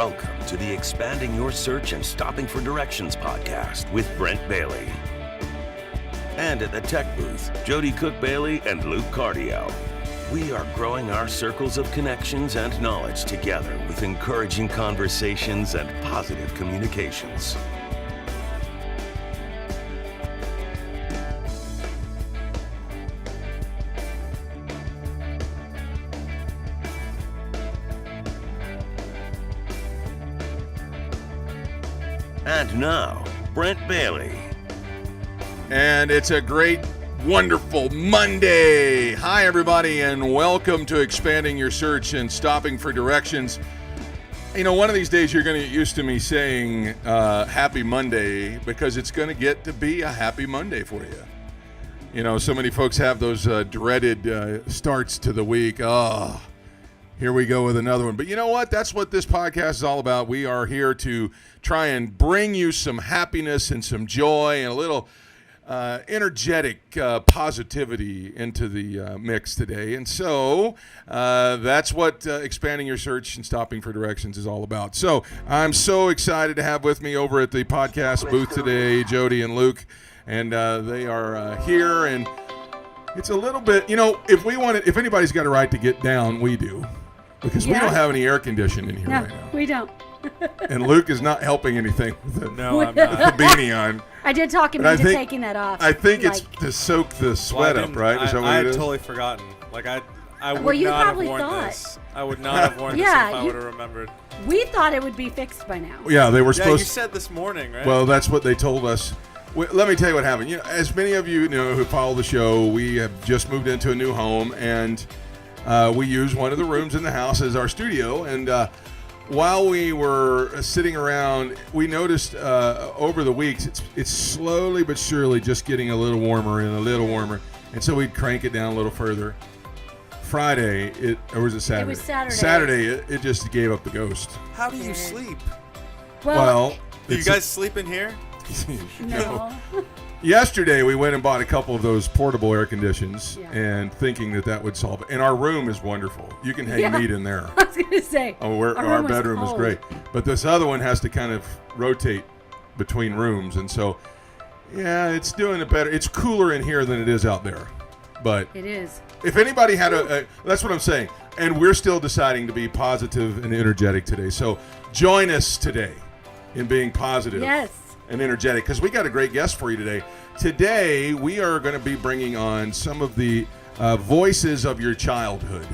Welcome to the Expanding Your Search and Stopping for Directions podcast with Brent Bailey. And at the tech booth, Jody Cook-Bailey and Luke Cardiel. We are growing our circles of connections and knowledge together with encouraging conversations and positive communications. And now, Brent Bailey. And it's a great, wonderful Monday. Hi, everybody, and welcome to Expanding Your Search and Stopping for Directions. You know, one of these days you're going to get used to me saying Happy Monday because it's going to get to be a happy Monday for you. You know, so many folks have those dreaded starts to the week. Oh, here we go with another one. But you know what? That's what this podcast is all about. We are here to try and bring you some happiness and some joy and a little energetic positivity into the mix today. And so that's what Expanding Your Search and Stopping for Directions is all about. So I'm so excited to have with me over at the podcast booth today, Jody and Luke. And they are here. And it's a little bit, you know, if anybody's got a right to get down, we do. Because we don't have any air conditioning in here right now. We don't. And Luke is not helping anything with the, No, I'm not. the beanie on. I did talk him into taking that off. I think it's to soak the sweat up, right? Is that what I it had is? totally forgotten. Like I would Well, you not have probably worn thought. this. I would not have worn this if I would have remembered. We thought it would be fixed by now. Yeah, they were Yeah, supposed you said this morning, right? Well, that's what they told us. Let me tell you what happened. You know, as many of you know who follow the show, we have just moved into a new home, and we use one of the rooms in the house as our studio. And while we were sitting around, we noticed over the weeks it's slowly but surely just getting a little warmer and a little warmer. And so we'd crank it down a little further. Friday, or was it Saturday? It was Saturday. Saturday, it just gave up the ghost. How do you sleep? Well, Do you guys sleep in here? No. Yesterday, we went and bought a couple of those portable air conditions, and thinking that would solve it. And our room is wonderful. You can hang meat in there. I was going to say. Our bedroom is great. But this other one has to kind of rotate between rooms. And so, yeah, it's doing it better. It's cooler in here than it is out there. But it is. If anybody had that's what I'm saying. And we're still deciding to be positive and energetic today. So join us today in being positive. Yes. And energetic, because we got a great guest for you today. Today, we are going to be bringing on some of the voices of your childhood,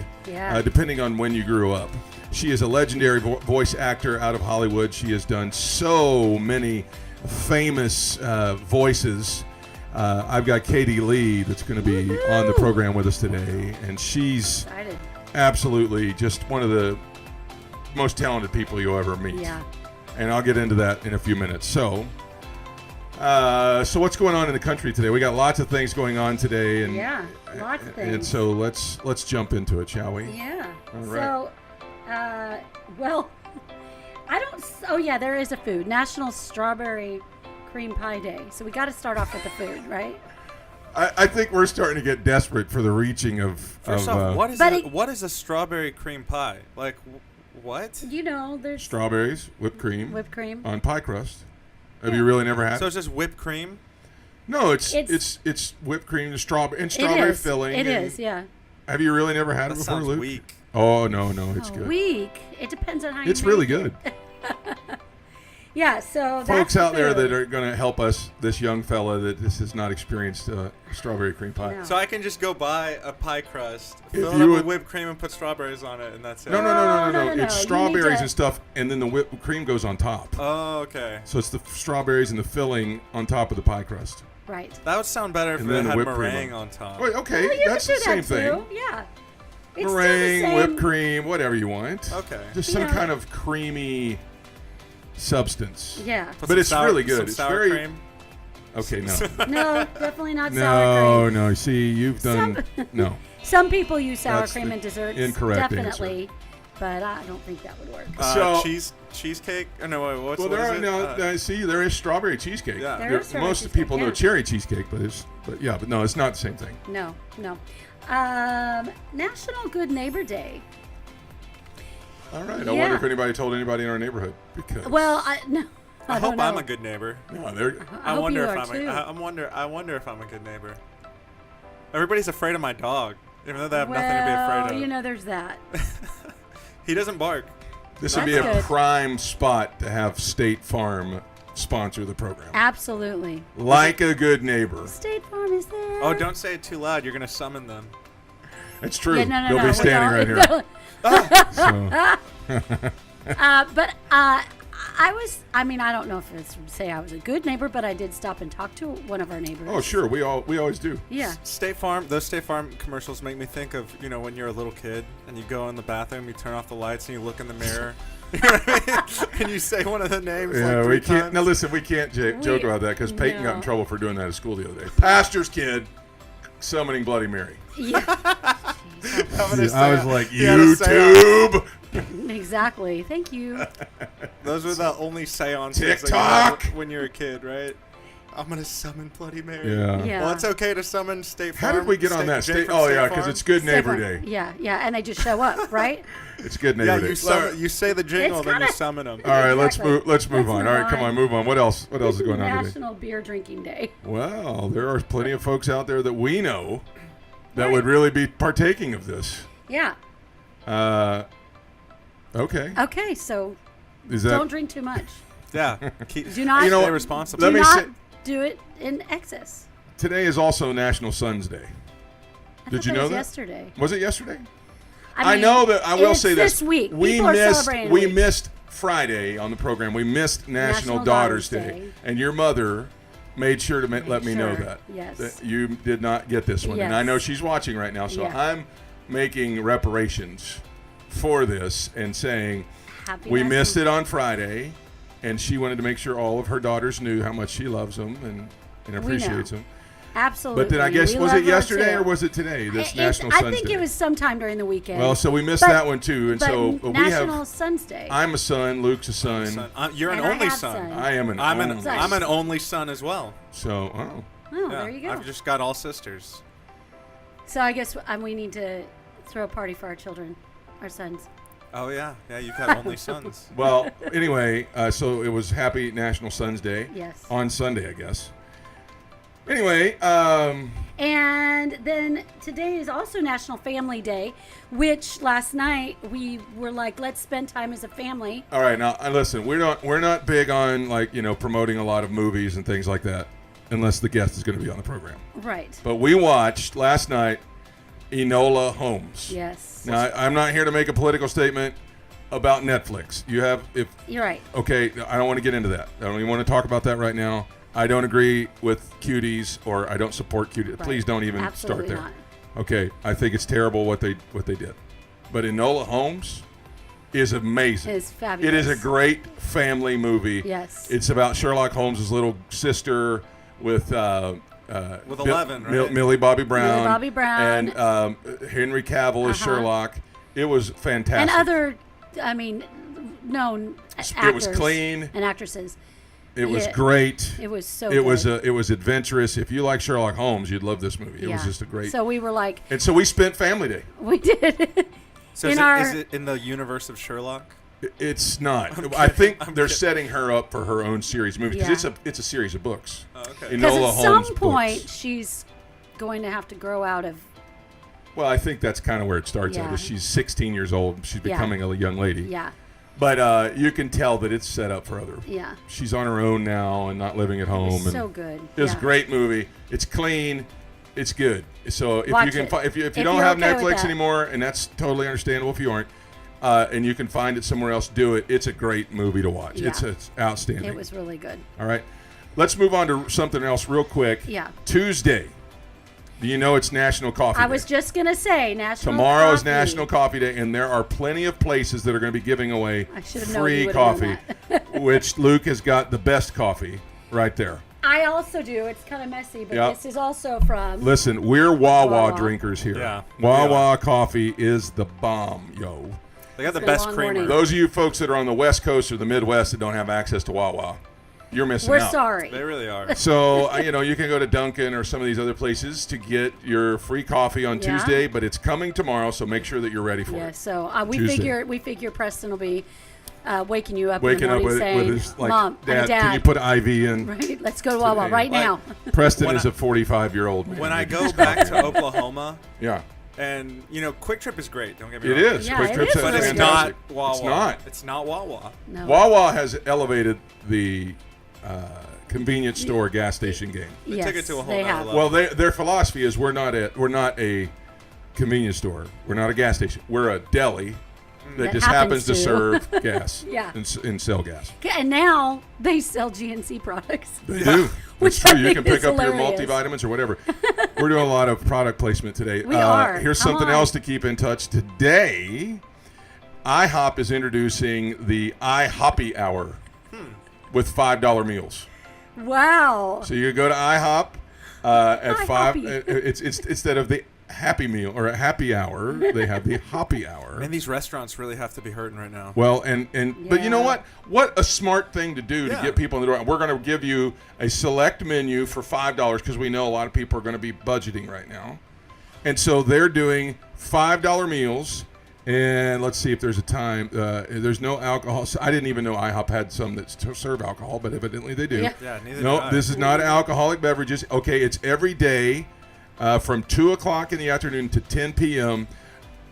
depending on when you grew up. She is a legendary voice actor out of Hollywood. She has done so many famous voices. I've got Katie Leigh that's going to be on the program with us today, and she's absolutely just one of the most talented people you'll ever meet. Yeah. And I'll get into that in a few minutes. So what's going on in the country today? We got lots of things going on today, and lots of things. And so let's jump into it, shall we? Yeah. All right. So, well, I don't. Oh yeah, there is a food. National Strawberry Cream Pie Day. So we got to start off with the food, right? I think we're starting to get desperate for the reaching of. First off, what is a strawberry cream pie? Like, what? You know, there's strawberries, whipped cream on pie crust. Have you really never had it? So it's just whipped cream? No, it's whipped cream and strawberry filling. It is, yeah. Have you really never had it before, Luke? Weak. Oh no, it's good. Weak. It depends on how you. It's really good. Yeah, so folks out there that are going to help us, this young fella that this has not experienced strawberry cream pie. No. So I can just go buy a pie crust, fill it up with whipped cream, and put strawberries on it, and that's it. No. It's strawberries and stuff, and then the whipped cream goes on top. Oh, okay. So it's the strawberries and the filling on top of the pie crust. Right. That would sound better if it had meringue on top. Wait, okay, that's the same thing. Yeah. It's meringue, whipped cream, whatever you want. Okay. Just some kind of creamy substance. Yeah. But it's really good. It's sour cream. Okay, no. No, definitely not sour cream. No. See, you've done no. Some people use sour cream in desserts. Incorrect definitely. Answer. But I don't think that would work. So cheesecake? Oh, no, wait, what is it? There is strawberry cheesecake. Yeah. Most people know cherry cheesecake, but no, it's not the same thing. No. National Good Neighbor Day. All right. I Yeah. wonder if anybody told anybody in our neighborhood. Because Well, no. I don't hope know. I'm a good neighbor. no, they're I hope wonder you if are I'm too. I wonder if I'm a good neighbor. Everybody's afraid of my dog, even though they have nothing to be afraid of. You know, there's that. He doesn't bark. this would be a That's good. prime spot to have State Farm sponsor the program. Absolutely. Like a good neighbor. State Farm is there. Oh, don't say it too loud. You're gonna summon them. It's true. Yeah, no, They'll no, be we standing don't. right here. So, But I don't know if it's to say I was a good neighbor, but I did stop and talk to one of our neighbors. oh, sure. We always do. Yeah. Those State Farm commercials make me think of, when you're a little kid and you go in the bathroom, you turn off the lights and you look in the mirror. You know what I mean? And you say one of the names Yeah, like 3 we can't. times. Now listen, we can't joke about that because Peyton got in No. trouble for doing that at school the other day. Pastor's kid summoning Bloody Mary. Yeah. I was like, He had a YouTube. Exactly. Thank you. Those were the only seances that you TikTok. had when you were a kid, right? I'm gonna summon Bloody Mary. Yeah. Yeah. Well, it's okay to summon State How Farm. did we get on that? Jay from Oh, State yeah, because Farm. it's Good Neighbor State Farm. Day. Yeah, and they just show up, right? It's Good Yeah, Neighbor Day. you say the jingle, It's then you kinda- summon them. All right, Exactly. let's move on. Let's All move right, come on. on, move on. What else is going on today? National Beer Drinking Day. Well, there are plenty of folks out there that we know that Right. would really be partaking of this. Yeah. Okay. Okay, so Is that don't drink too much. Yeah. Keep, Do not. You know stay what? responsible. Let do me not say- do it in excess. today is also National Sons Day. I Did thought you that know was that? yesterday. Was it yesterday? I mean, know that. I will it's say this week. We People are missed. celebrating We a week. missed Friday on the program. We missed National National Daughters Daughters Day, Day. and your mother made sure to let me know sure. that. Yes. That you did not get this one, and I Yes. know she's watching right now. So Yeah. I'm making reparations for this and saying Happy we National- missed it on Friday, and she wanted to make sure all of her daughters knew how much she loves them and appreciates them. Absolutely. But then I guess We was love it her yesterday too. or was it today? This It- National I Sons think Day. it was sometime during the weekend. Well, so we missed But- that one too, and but so we National have. Sons Day. I'm a son. Luke's a son. Son. You're an And I only have son. son. I am an. I'm only Sorry. I'm an son. only son as well. So oh, Yeah, there you go. I've just got all sisters. So I guess we need to throw a party for our children, our sons. Oh yeah, you've got only sons. well, anyway, so it was Happy National Sons Day. Yes. On Sunday, I guess. Anyway, And then today is also National Family Day, which last night we were like, let's spend time as a family. all right. Now, listen, we're not big on promoting a lot of movies and things like that, unless the guest is going to be on the program. Right. But we watched last night Enola Holmes. Yes. Now, I'm not here to make a political statement about Netflix. You're right. Okay, I don't want to get into that. I don't even want to talk about that right now. I don't agree with cuties, or I don't support cuties. Right. Please don't even Absolutely start there. not. Okay, I think it's terrible what they did. But Enola Holmes is amazing. It's fabulous. It is a great family movie. Yes. It's about Sherlock Holmes' little sister with 11, right? Millie Bobby Brown. Millie Bobby Brown. And Henry Cavill as Sherlock. It was fantastic. And other, known actors. It was clean. And actresses. It was Yeah. great. It was so It good. was adventurous. If you like Sherlock Holmes, you'd love this movie. It was Yeah. just a great. So we were like, And so we spent Family Day. we did. So In is it in the universe of Sherlock? It's not. I'm I think kidding. I'm they're kidding. setting her up for her own series movie because Yeah. it's a series of books. Oh, okay. Because Enola at Holmes some point, books. she's going to have to grow out of, Well, I think that's kind of where it starts. Yeah. At. She's 16 years old. She's Yeah. becoming a young lady. yeah, But you can tell that it's set up for other. yeah. She's on her own now and not living at home. And So good. It was Yeah. a great movie. It's clean. It's good. So if Watch you can, it. if you If don't you're have okay with Netflix that. anymore, and that's totally understandable if you aren't, and you can find it somewhere else, do it. It's a great movie to watch. Yeah. It's outstanding. It was really good. All right, let's move on to something else real quick. Yeah. Tuesday. Do you know it's National Coffee I Day? was just going to say National Tomorrow is Coffee. National Coffee Day, and there are plenty of places that are going to be giving away I should have known free you would have coffee, known which Luke has got the best coffee right there. I also do. It's kind of messy, but Yep. this is also from. Listen, we're Wawa Wawa. drinkers here. Yeah, Wawa coffee is the bomb, yo. They got the been a best long creamer. morning. Those of you folks that are on the West Coast or the Midwest that don't have access to Wawa, you're missing We're out. sorry. They really are. So, you can go to Dunkin' or some of these other places to get your free coffee on Yeah. Tuesday, but it's coming tomorrow, so make sure that you're ready for Yeah, it. so we Tuesday. figure Preston will be waking you up in Waking the up morning with saying, his, like, Mom, Dad, Dad, can you put IV in? right? Let's go to Wawa today?" right now. Preston When is a 45-year-old man. When I go back to Oklahoma, Yeah. and Quick Trip is great. Don't get me It wrong. is. Yeah, Quick it Trip's is But really it's fantastic. not Wawa. It's not. It's not Wawa. No. Wawa has elevated the convenience store gas station game. They Yes, took it to a whole they nother have. level. Well, their philosophy is we're not a convenience store. We're not a gas station. We're a deli that That just happens happens to to. serve gas Yeah. and sell gas. And now they sell GNC products. They do. Which It's true. I You can think pick is up your hilarious. multivitamins or whatever. We're doing a lot of product placement today. We are. Here's Come something on. else to keep in touch. Today, IHOP is introducing the iHoppy Hour with $5 meals. Wow. So you go to IHOP at iHoppy. $5. It's instead of the Happy Meal or a Happy Hour, they have the Hoppy Hour. Man, these restaurants really have to be hurting right now. Well, but you know Yeah. what? What a smart thing to do to Yeah. get people in the door. We're going to give you a select menu for $5 because we know a lot of people are going to be budgeting right now. And so they're doing $5 meals. And let's see if there's a time. There's no alcohol. So I didn't even know IHOP had some that serve alcohol, but evidently they do. Yeah. Yeah, neither No, do I. this is not alcoholic beverages. Okay, it's every day from 2 o'clock in the afternoon to 10 p.m.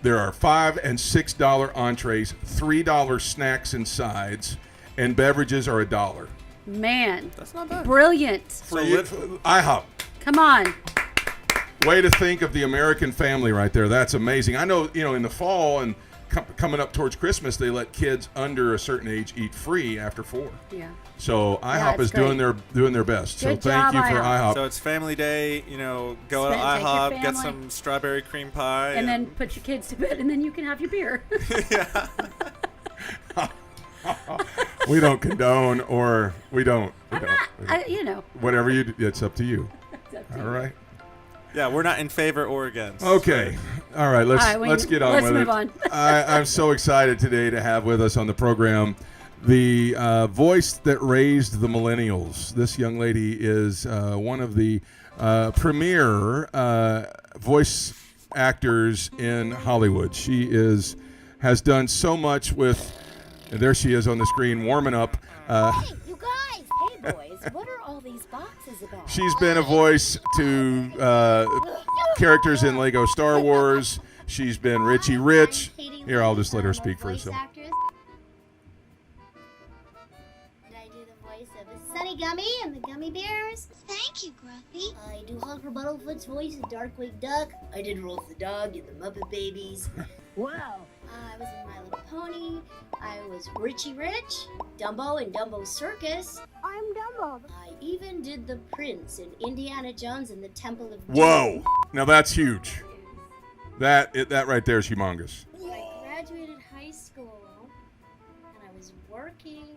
There are $5 and $6 entrees, $3 snacks and sides, and beverages are $1. Man. That's not bad. Brilliant. For IHOP. Come on. Way to think of the American family right there. That's amazing. I know, in the fall and coming up towards Christmas, they let kids under a certain age eat free after 4. Yeah. So IHOP it's is doing great. their best. Good so thank job, you for IHOP. IHOP. So it's family day, go Spend- to take your IHOP, get family. some strawberry cream pie. And then put your kids to bed, and then you can have your beer. We don't condone or we don't. Whatever you do, it's up to you. All right. Yeah, we're not in favor or against. Okay. All right. Let's All right, let's get on let's with move it. on. I'm so excited today to have with us on the program the voice that raised the millennials. This young lady is one of the premier voice actors in Hollywood. She has done so much with. And there she is on the screen warming up. Hey, you guys! Hey, boys! What are all these boxes about? She's been a voice to characters in Lego Star Wars. She's been Richie Rich. I'm Katie Here, I'll just Leigh. let her I'm a speak for voice herself. actress. And I do the voice of Sunni Gummi and the Gummi Bears. Thank you, Gruffy. I do Honker Muddlefoot's voice in Darkwing Duck. I did Rowlf the dog in the Muppet Babies. Wow. I was in My Little Pony. I was Richie Rich, Dumbo in Dumbo's Circus. I'm Dumbo. I even did the Prince in Indiana Jones and the Temple of Doom. Whoa! Now that's huge. That right there is humongous. I graduated high school and I was working,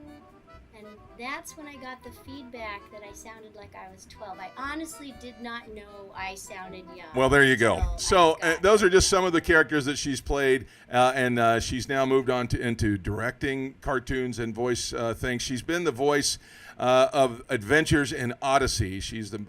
and that's when I got the feedback that I sounded like I was 12. I honestly did not know I sounded young. Well, there you go. So So I got those are just some of the characters that she's played, and she's now moved on into directing cartoons and voice things. She's been the voice of Adventures in Odyssey. She's the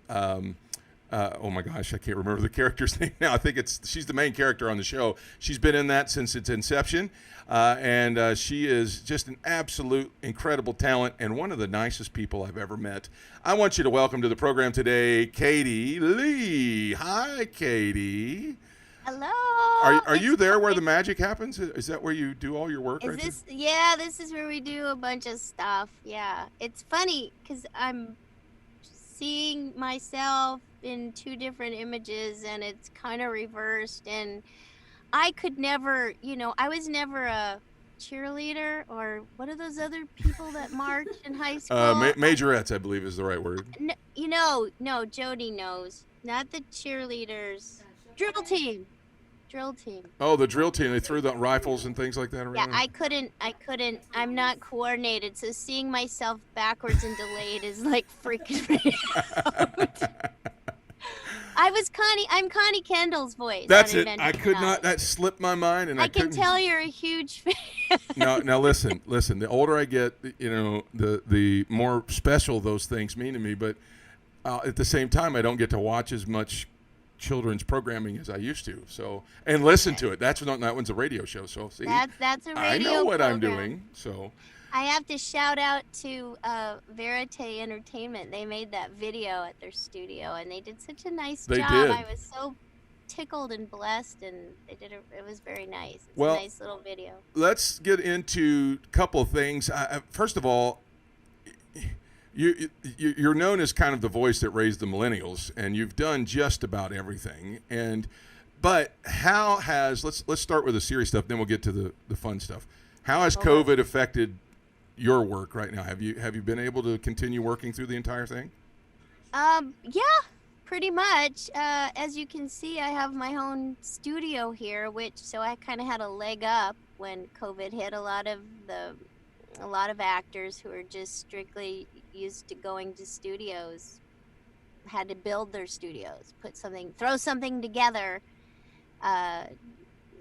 oh my gosh, I can't remember the character's name now. I think she's the main character on the show. She's been in that since its inception, and she is just an absolute incredible talent and one of the nicest people I've ever met. I want you to welcome to the program today, Katie Leigh. Hi, Katie. Hello. Are you there where the magic happens? Is that where you do all your work? Is right this? Yeah, this is where we do a bunch of stuff. Yeah, it's funny because I'm seeing myself in 2 different images, and it's kind of reversed. And I could never, I was never a cheerleader, or what are those other people that march in high school? Majorettes, I believe, is the right word. No, Jody knows. Not the cheerleaders. Drill team. Oh, the drill team. They threw the rifles and things like that around. Yeah, I couldn't. I'm not coordinated, so seeing myself backwards and delayed is like freaking me out. I'm Connie Kendall's voice. That's on it. I Adventure could Time. not. That slipped my mind, and I can couldn't. tell you're a huge fan. Now listen. The older I get, the more special those things mean to me. But at the same time, I don't get to watch as much children's programming as I used to. So and listen to it. That one's a radio show. So see, that's a radio I know what I'm program. doing. So I have to shout out to Verite Entertainment. They made that video at their studio, and they did such a nice They job. did. I was so tickled and blessed, and it was very nice. It's Well, a nice little video. let's get into a couple of things. First of all, you're known as kind of the voice that raised the millennials, and you've done just about everything. But how has let's start with the serious stuff, then we'll get to the fun stuff. How has COVID affected your work right now? Have you been able to continue working through the entire thing? Yeah, pretty much. As you can see, I have my own studio here, so I kind of had a leg up when COVID hit. A lot of actors who are just strictly used to going to studios had to build their studios, throw something together.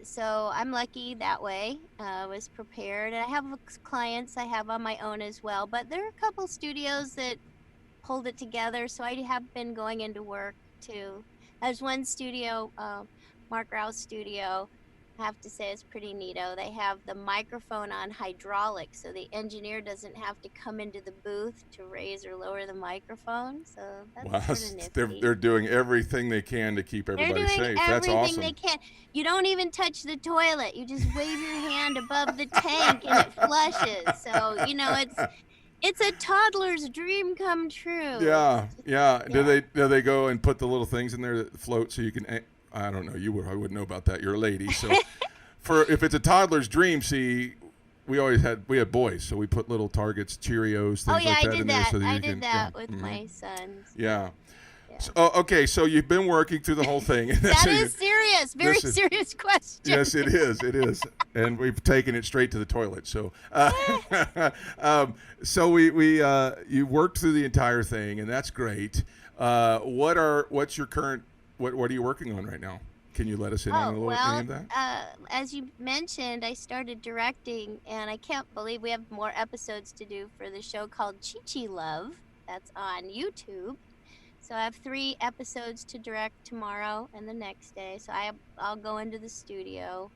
So I'm lucky that way. I was prepared. And I have clients I have on my own as well, but there are a couple studios that pulled it together, so I have been going into work too. There's one studio, Mark Rowlf's studio, I have to say it's pretty neato. They have the microphone on hydraulic, so the engineer doesn't have to come into the booth to raise or lower the microphone. So that's sort of nifty. They're doing everything they can to keep everybody safe. That's awesome. They're doing everything they can. You don't even touch the toilet. You just wave your hand above the tank and it flushes. So, it's a toddler's dream come true. Yeah. Do they go and put the little things in there that float so you can? I don't know. I wouldn't know about that. You're a lady, so if it's a toddler's dream, see, we had boys, so we put little Targets, Cheerios, things like that in there. So that I did that with my sons. Yeah. So, okay, so you've been working through the whole thing. That is serious. Very serious question. Yes, it is. It is, and we've taken it straight to the toilet. So, you worked through the entire thing, and that's great. What's your current? What are you working on right now? Can you let us in on any of that? As you mentioned, I started directing, and I can't believe we have more episodes to do for the show called Chi-Chi Love. That's on YouTube. So I have 3 episodes to direct tomorrow and the next day. So I'll go into the studio.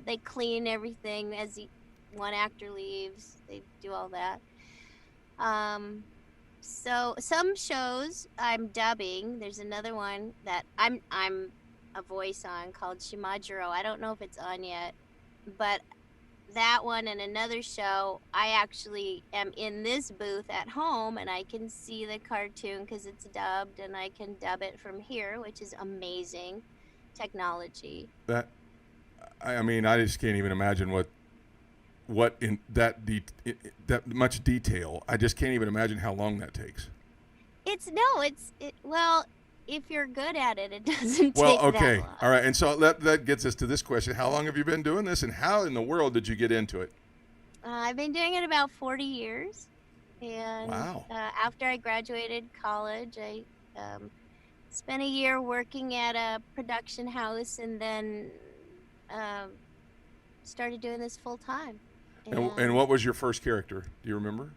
They clean everything as one actor leaves. They do all that. So some shows I'm dubbing. There's another one that I'm a voice on called Shimajiro. I don't know if it's on yet, but that one and another show, I actually am in this booth at home and I can see the cartoon because it's dubbed, and I can dub it from here, which is amazing technology. I just can't even imagine what in that much detail. I just can't even imagine how long that takes. Well, if you're good at it, it doesn't take okay. that long. All right. And so that gets us to this question. How long have you been doing this, and how in the world did you get into it? I've been doing it about 40 years. And wow. After I graduated college, I spent a year working at a production house, and then started doing this full time. And what was your first character? Do you remember?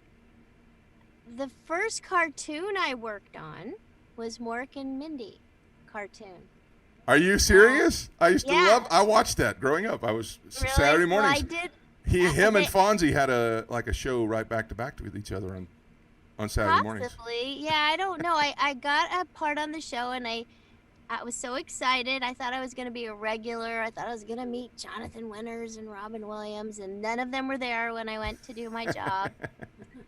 The first cartoon I worked on was Mork and Mindy cartoon. Are you serious? I used to yeah. I watched that growing up. I was really? Saturday mornings. Well, I did. Him and Fonzie had a show right back to back with each other on Saturday mornings. Possibly. Yeah, I don't know. I got a part on the show, and I was so excited. I thought I was going to be a regular. I thought I was going to meet Jonathan Winters and Robin Williams, and none of them were there when I went to do my job.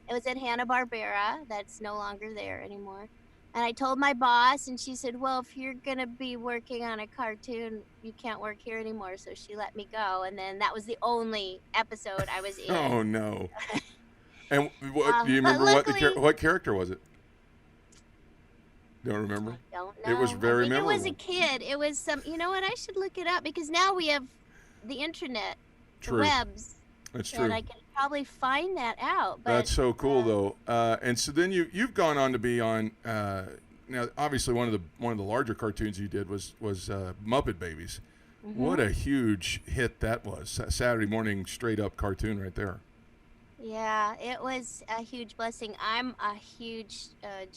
It was at Hanna-Barbera. That's no longer there anymore. And I told my boss, and she said, well, if you're going to be working on a cartoon, you can't work here anymore. So she let me go. And then that was the only episode I was in. Oh, no. And do you remember what character was it? Don't remember? I don't know. It was very memorable. It was a kid. It was some, you know what? I should look it up, because now we have the internet, True. the webs. That's true. And I can probably find that out. But, that's so cool, though. And so then you've gone on to be on now obviously one of the larger cartoons you did was Muppet Babies. What a huge hit that was. Saturday morning straight up cartoon right there. Yeah, it was a huge blessing. I'm a huge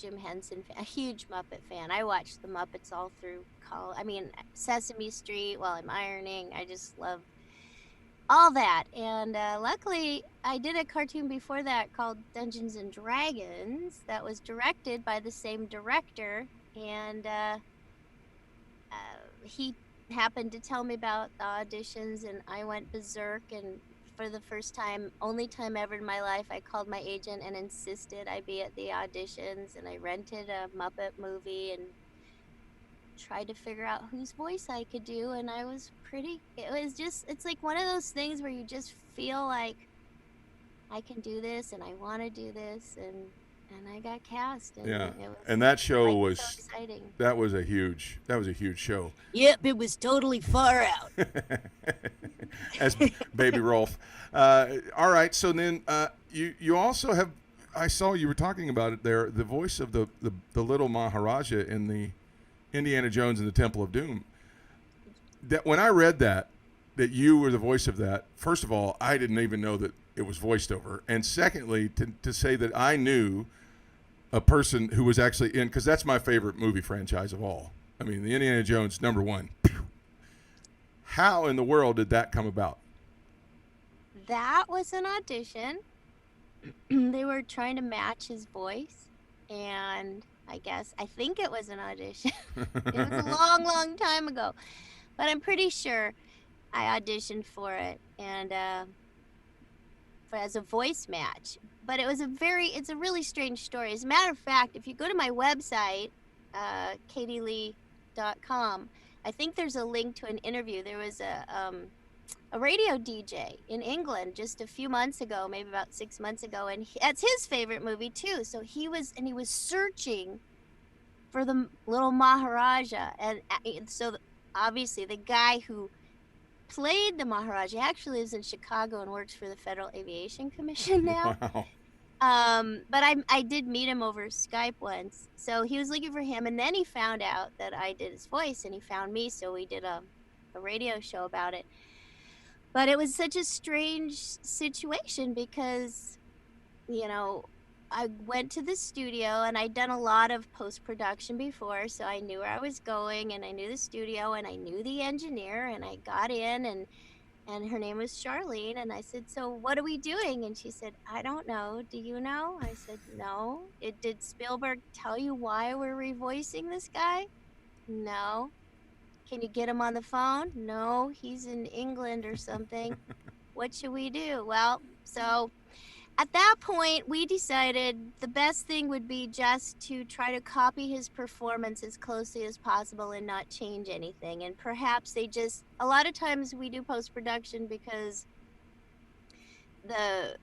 Jim Henson fan, a huge Muppet fan. I watched the Muppets all through college. I mean, Sesame Street while I'm ironing. I just love all that. And luckily, I did a cartoon before that called Dungeons and Dragons that was directed by the same director. And he happened to tell me about the auditions, and I went berserk. And for the first time, only time ever in my life, I called my agent and insisted I be at the auditions, and I rented a Muppet movie and tried to figure out whose voice I could do, and it's like one of those things where you just feel like I can do this and I want to do this, and I got cast. And yeah, it was, and that show was so exciting. That was a huge show. Yep, it was totally far out. As Baby Rowlf. All right, so then you also have, I saw you were talking about it there, the voice of the little Maharaja in the Indiana Jones and the Temple of Doom. That when I read that you were the voice of that, first of all, I didn't even know that it was voiced over, and secondly, to say that I knew a person who was actually in, because that's my favorite movie franchise of all. I mean, the Indiana Jones #1. How in the world did that come about? That was an audition. They were trying to match his voice, and I think it was an audition. It was a long, long time ago, but I'm pretty sure I auditioned for it, and as a voice match. But it's a really strange story. As a matter of fact, if you go to my website, KatieLeigh.com, I think there's a link to an interview. There was a radio DJ in England just a few months ago, maybe about 6 months ago, and that's his favorite movie too. So he was searching for the little Maharaja, and so obviously the guy who played the Maharaja actually lives in Chicago and works for the Federal Aviation Commission now. Wow. But I did meet him over Skype once, so he was looking for him, and then he found out that I did his voice, and he found me, so we did a radio show about it. But it was such a strange situation because, I went to the studio, and I'd done a lot of post-production before, so I knew where I was going, and I knew the studio, and I knew the engineer, and I got in, and her name was Charlene, and I said, "So what are we doing?" And she said, "I don't know. Do you know?" I said, "No." Did Spielberg tell you why we're revoicing this guy? No. Can you get him on the phone? No, he's in England or something. What should we do? Well, so at that point, we decided the best thing would be just to try to copy his performance as closely as possible and not change anything. And perhaps a lot of times we do post-production because the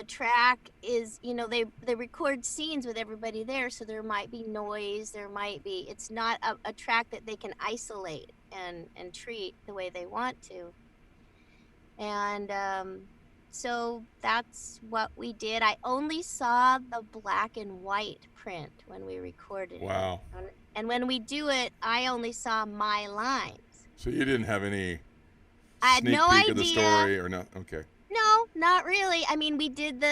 track is, they record scenes with everybody there, so there might be noise, it's not a track that they can isolate and treat the way they want to. And so that's what we did. I only saw the black and white print when we recorded Wow. it. And when we do it, I only saw my lines. So you didn't have any I had sneak no peek idea. of the story or not? Okay. No, not really. I mean, we did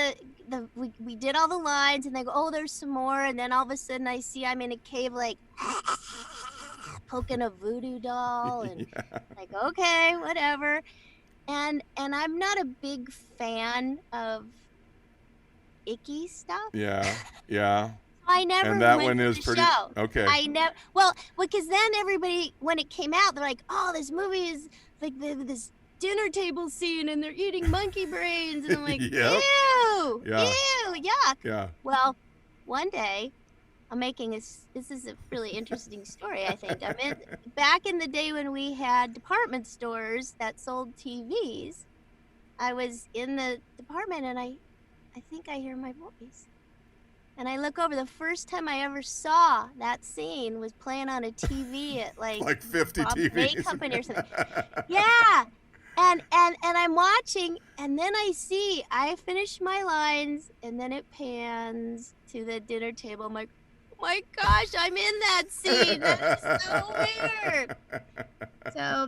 we did all the lines, and they go, "Oh, there's some more," and then all of a sudden I see I'm in a cave, like poking a voodoo doll, and Yeah. like, okay, whatever. And I'm not a big fan of icky stuff. Yeah. Yeah. I never And that went one to is the pretty show. okay. I never. Well, because then everybody, when it came out, they're like, "Oh, this movie is like this dinner table scene, and they're eating monkey brains," and I'm like, Yep. "Ew, Yeah. ew, yuck." Yeah. Well, one day, this is a really interesting story, I think. Back in the day when we had department stores that sold TVs, I was in the department, and I think I hear my voice. And I look over. The first time I ever saw that scene was playing on a TV at Like 50 Bob TVs. Bay Company or something. Yeah. And I'm watching, and then I finish my lines, and then it pans to the dinner table. I'm like, my gosh, I'm in that scene. That is so weird. So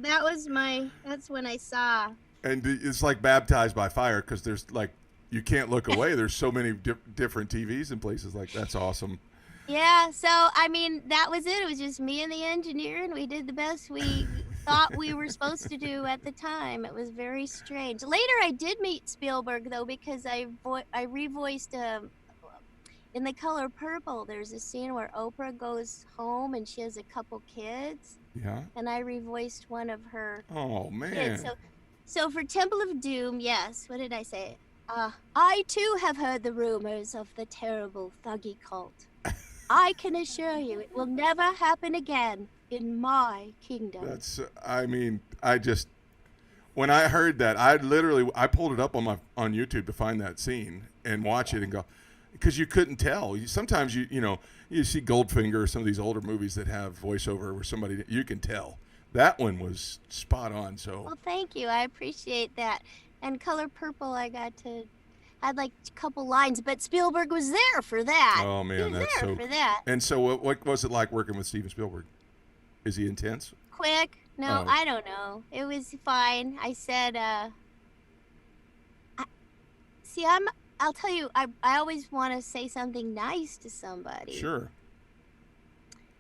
that's when I saw. And it's like baptized by fire because there's like, you can't look away. There's so many different TVs in places like that's awesome. Yeah, so I mean, that was it. It was just me and the engineer, and we did the best we thought we were supposed to do at the time. It was very strange. Later, I did meet Spielberg though, because I revoiced in The Color Purple. There's a scene where Oprah goes home and she has a couple kids. Yeah. And I revoiced one of her Oh man. kids. So for Temple of Doom, yes. What did I say? I too have heard the rumors of the terrible Thuggy cult. I can assure you it will never happen again in my kingdom. That's, I mean, when I heard that, I pulled it up on YouTube to find that scene and watch it and go, because you couldn't tell. Sometimes you see Goldfinger or some of these older movies that have voiceover where somebody, you can tell. That one was spot on. So. Well, thank you. I appreciate that. And Color Purple, I had like a couple lines, but Spielberg was there for that. Oh man, he was that's there so. for that. And so, what was it like working with Steven Spielberg? Is he intense? Quick? No, Oh. I don't know. It was fine. I said, I'll tell you, I always want to say something nice to somebody. Sure.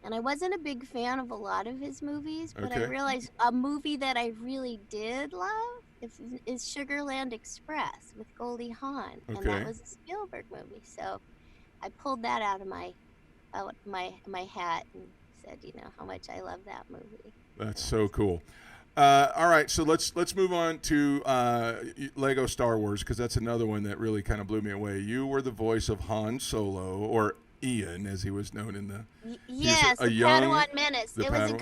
And I wasn't a big fan of a lot of his movies, but Okay. I realized a movie that I really did love is Sugarland Express with Goldie Hawn, and Okay. that was a Spielberg movie. So I pulled that out of my hat and said, how much I love that movie. That's so cool. All right, so let's move on to Lego Star Wars, because that's another one that really kind of blew me away. You were the voice of Han Solo, or Ian, as he was known in the. Yes, a the young- Padawan Menace. the It was a Padawan-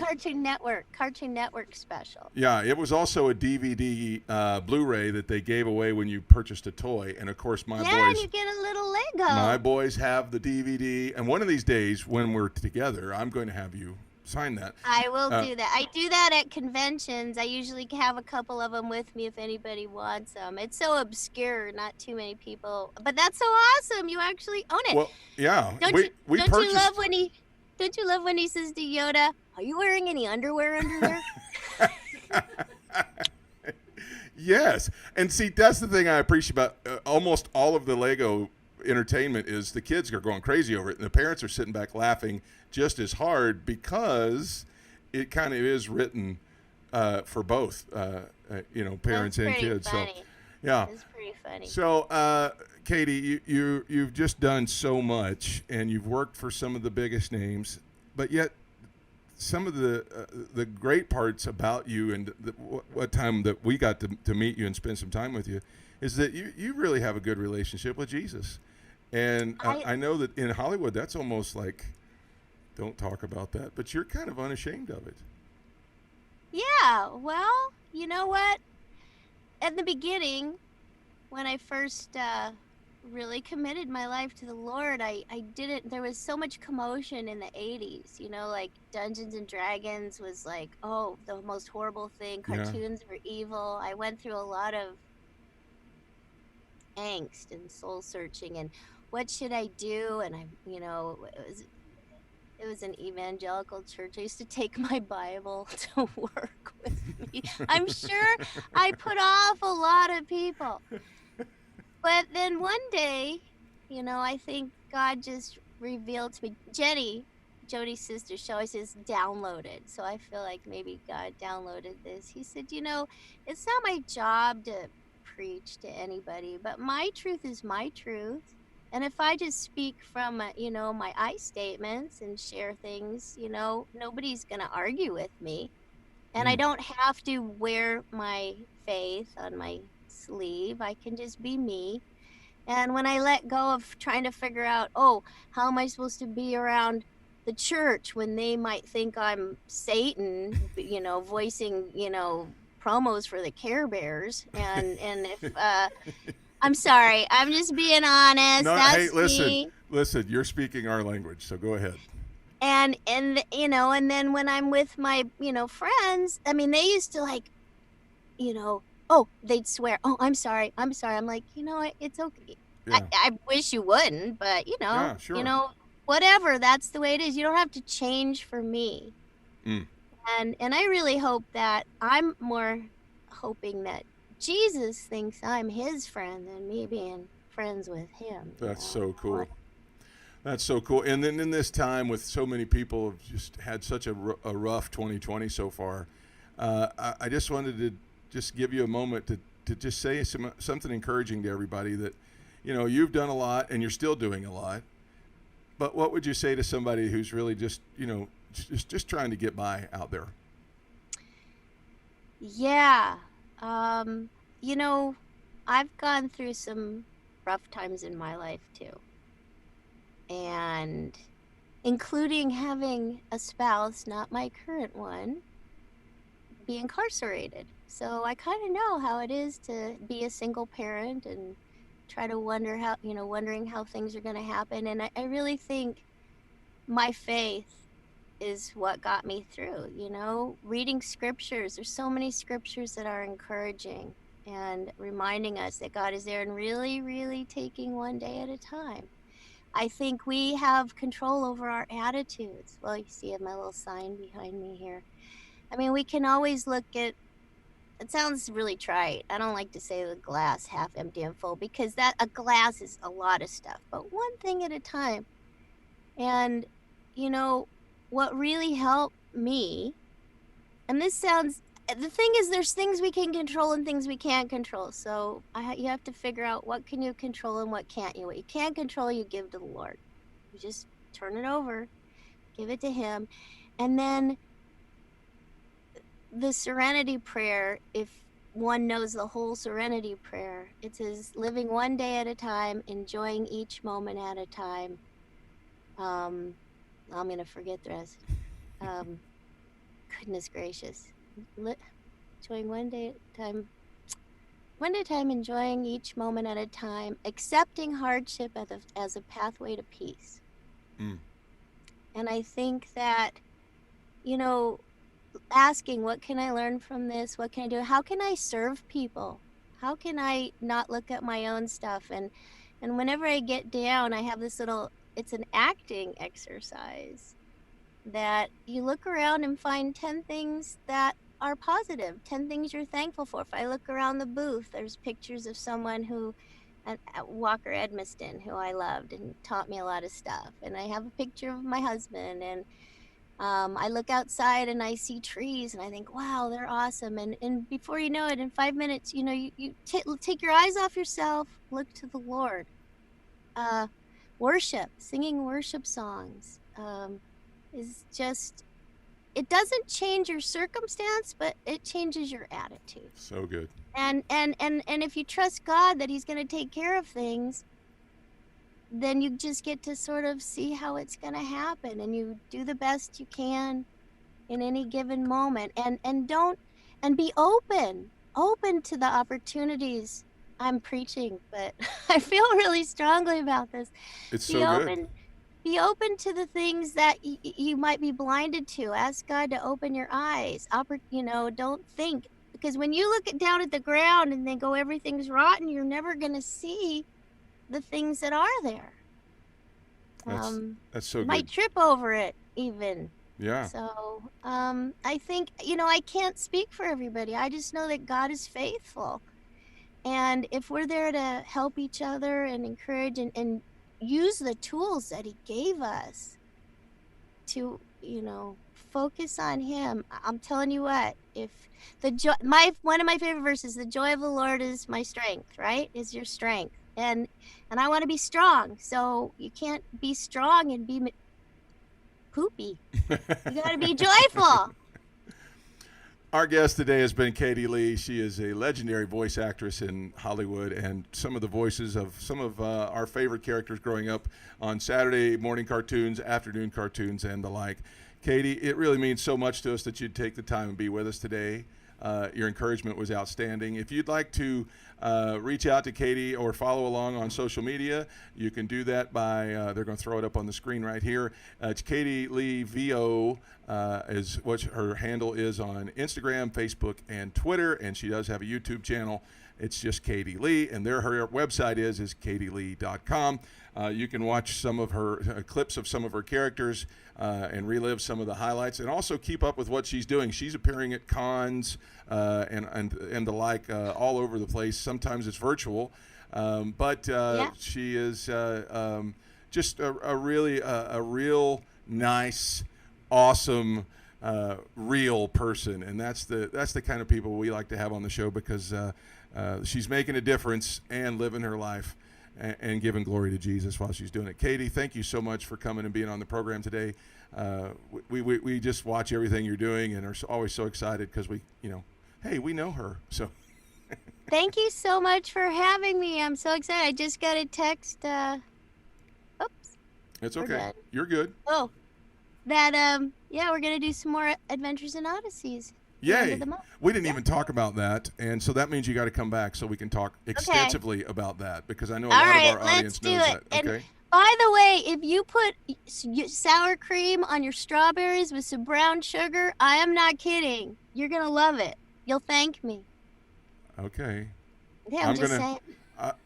Cartoon Network special. Yeah, it was also a DVD Blu-ray that they gave away when you purchased a toy, and of course my Yeah, boys. you get a little Lego. My boys have the DVD, and one of these days when we're together, I'm going to have you sign that. I will do that. I do that at conventions. I usually have a couple of them with me if anybody wants them. It's so obscure, not too many people. But that's so awesome. You actually own it. Well, yeah, don't we don't purchased. you love when he says to Yoda, "Are you wearing any underwear under there?" Yes, and see, that's the thing I appreciate about almost all of the Lego entertainment is the kids are going crazy over it, and the parents are sitting back laughing just as hard because it kind of is written for both, parents and pretty kids. funny. So, yeah. It's pretty funny. So, Katie, you've just done so much, and you've worked for some of the biggest names, but yet some of the great parts about you and what time that we got to meet you and spend some time with you is that you really have a good relationship with Jesus. And I know that in Hollywood, that's almost like, don't talk about that, but you're kind of unashamed of it. Yeah, well, you know what? At the beginning, when I first really committed my life to the Lord, I didn't, there was so much commotion in the 80s, like Dungeons and Dragons was like, oh, the most horrible thing. Yeah. Cartoons were evil. I went through a lot of angst and soul searching and what should I do? And it was an evangelical church. I used to take my Bible to work with me. I'm sure I put off a lot of people. But then one day, I think God just revealed to me. Jenny, Jody's sister, she always says downloaded. So I feel like maybe God downloaded this. He said, it's not my job to preach to anybody, but my truth is my truth. And if I just speak from, my I statements and share things, nobody's going to argue with me. And I don't have to wear my faith on my sleeve. I can just be me. And when I let go of trying to figure out, how am I supposed to be around the church when they might think I'm Satan, voicing, promos for the Care Bears. And if... I'm sorry. I'm just being honest. No, That's hey, me. listen. You're speaking our language, so go ahead. And then when I'm with my friends, I mean, they used to they'd swear. Oh, I'm sorry. I'm like, it's okay. Yeah. I wish you wouldn't, but Yeah, sure. whatever, that's the way it is. You don't have to change for me. Mm. And I really hope that I'm more hoping that Jesus thinks I'm his friend than me being friends with him. That's so cool. That's so cool. And then in this time with so many people have just had such a rough 2020 so far, I just wanted to just give you a moment to just say something encouraging to everybody that, you know, you've done a lot and you're still doing a lot. But what would you say to somebody who's really just, you know, just trying to get by out there? Yeah. You know, I've gone through some rough times in my life too. And including having a spouse, not my current one, be incarcerated. So I kind of know how it is to be a single parent and try to wondering how things are going to happen. And I really think my faith is what got me through, you know, reading scriptures. There's so many scriptures that are encouraging and reminding us that God is there and really, really taking one day at a time. I think we have control over our attitudes. Well, you see my little sign behind me here. I mean, we can always look at, it sounds really trite. I don't like to say the glass half empty and full, because a glass is a lot of stuff, but one thing at a time. And, you know, what really helped me, and this sounds, the thing is, there's things we can control and things we can't control. So you have to figure out what can you control and what can't you. What you can't control, you give to the Lord. You just turn it over, give it to him. And then the Serenity Prayer, if one knows the whole Serenity Prayer, it says living one day at a time, enjoying each moment at a time. I'm going to forget the rest. Goodness gracious. Enjoying one day at a time, enjoying each moment at a time, accepting hardship as a pathway to peace. Mm. And I think that, you know, asking, what can I learn from this? What can I do? How can I serve people? How can I not look at my own stuff? And whenever I get down, I have this little, it's an acting exercise that you look around and find 10 things that are positive, 10 things you're thankful for. If I look around the booth, there's pictures of someone who, Walker Edmiston, who I loved and taught me a lot of stuff. And I have a picture of my husband, and I look outside and I see trees and I think, wow, they're awesome. And before you know it, in 5 minutes, you know, you take your eyes off yourself, look to the Lord. Worship, singing worship songs is just, it doesn't change your circumstance, but it changes your attitude. So good. And if you trust God that he's going to take care of things, then you just get to sort of see how it's going to happen, and you do the best you can in any given moment, and be open to the opportunities. I'm preaching, but I feel really strongly about this. It's so good. Be open to the things that you might be blinded to. Ask God to open your eyes. You know, don't think, because when you look down at the ground and they go, everything's rotten, you're never going to see the things that are there. That's so good. Might trip over it even. Yeah. So I think, you know, I can't speak for everybody. I just know that God is faithful. And if we're there to help each other and encourage and use the tools that he gave us to, you know, focus on him, I'm telling you what, if the joy, one of my favorite verses, the joy of the Lord is my strength, right? Is your strength. And I want to be strong. So you can't be strong and be poopy. You got to be joyful. Our guest today has been Katie Leigh. She is a legendary voice actress in Hollywood, and some of the voices of some of our favorite characters growing up on Saturday morning cartoons, afternoon cartoons, and the like. Katie, it really means so much to us that you'd take the time and be with us today. Your encouragement was outstanding. If you'd like to reach out to Katie or follow along on social media, you can do that by, they're going to throw it up on the screen right here. It's Katie Leigh VO is what her handle is on Instagram, Facebook, and Twitter, and she does have a YouTube channel. It's just Katie Leigh, and her website is katieleigh.com. You can watch some of her clips of some of her characters and relive some of the highlights, and also keep up with what she's doing. She's appearing at cons and the like all over the place. Sometimes it's virtual, but she is just a real nice, awesome, real person, and that's the kind of people we like to have on the show, because she's making a difference and living her life and giving glory to Jesus while she's doing it. Katie, thank you so much for coming and being on the program today. We just watch everything you're doing and are always so excited because we know her. So Thank you so much for having me. I'm so excited. I just got a text. Oops. It's okay. You're good. Oh, that we're gonna do some more Adventures in Odysseys. Yay! We didn't even talk about that, and so that means you got to come back so we can talk extensively about that, because I know a lot of our audience knows that. Okay. And by the way, if you put sour cream on your strawberries with some brown sugar, I am not kidding. You're gonna love it. You'll thank me. Okay. Yeah, I'm just saying.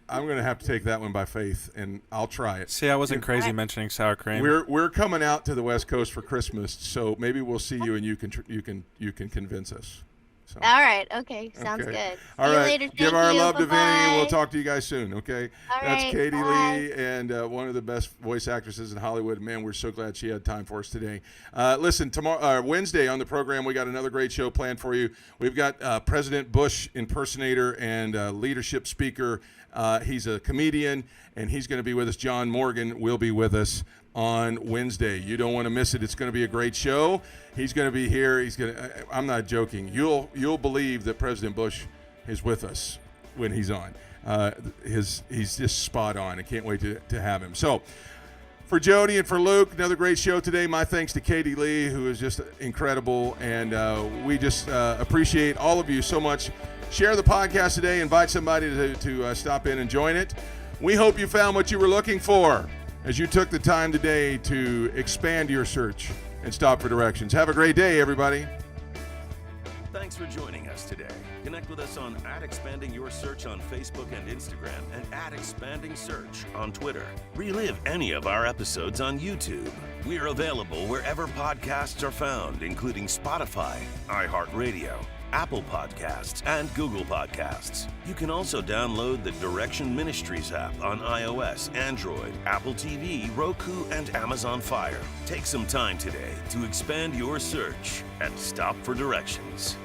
I'm gonna have to take that one by faith, and I'll try it. See, I wasn't crazy mentioning sour cream. We're coming out to the West Coast for Christmas, so maybe we'll see you, and you can convince us. So. All right. Okay. Sounds good. All See right. you later. Give our love to Vinny. We'll talk to you guys soon. Okay. All That's right, Katie bye. Leigh, and one of the best voice actresses in Hollywood. Man, we're so glad she had time for us today. Listen, tomorrow, Wednesday on the program, we got another great show planned for you. We've got President Bush impersonator and leadership speaker. He's a comedian, and he's going to be with us. John Morgan will be with us on Wednesday. You don't want to miss it. It's going to be a great show. He's going to be here. I'm not joking. You'll believe that President Bush is with us when he's on. He's just spot on. I can't wait to have him. So for Jody and for Luke, another great show today. My thanks to Katie Leigh, who is just incredible, and we just appreciate all of you so much. Share the podcast today. Invite somebody to stop in and join it. We hope you found what you were looking for as you took the time today to expand your search and stop for directions. Have a great day, everybody. Thanks for joining us today. Connect with us on @ExpandingYourSearch on Facebook and Instagram, and @ExpandingSearch on Twitter. Relive any of our episodes on YouTube. We're available wherever podcasts are found, including Spotify, iHeartRadio, Apple Podcasts, and Google Podcasts. You can also download the Direction Ministries app on iOS, Android, Apple TV, Roku, and Amazon Fire. Take some time today to expand your search and stop for directions.